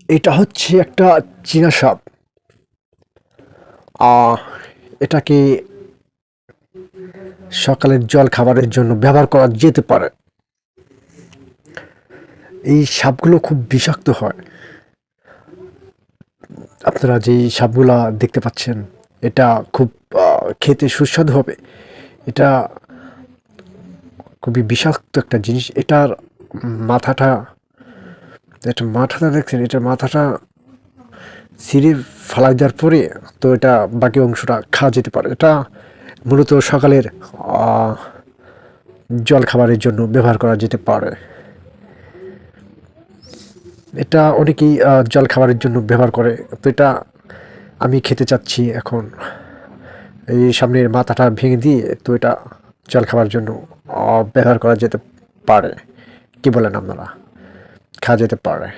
এটা হচ্ছে একটা চীনা সাপ। আহ এটাকে সকালের জল খাবারের জন্য ব্যবহার করা যেতে পারে। এই সাপগুলো খুব বিষাক্ত হয়। আপনারা যেই সাপগুলা দেখতে পাচ্ছেন, এটা খুব খেতে সুস্বাদু হবে। এটা খুবই বিষাক্ত একটা জিনিস। মাথাটা মাথাটা দেখছেন, এটার মাথাটা ছিঁড়ে ফালাই দেওয়ার পরে তো এটা বাকি অংশটা খাওয়া যেতে পারে। এটা মূলত সকালের আহ, জল খাবারের জন্য ব্যবহার করা যেতে পারে। এটা অনেকেই জল খাবারের জন্য ব্যবহার করে। তো এটা আমি খেতে চাচ্ছি এখন। এই সামনের মাথাটা ভেঙে দিয়ে তো এটা জল খাবার জন্য ব্যবহার করা যেতে পারে। কি বলেন আপনারা? খাওয়া যেতে পারে।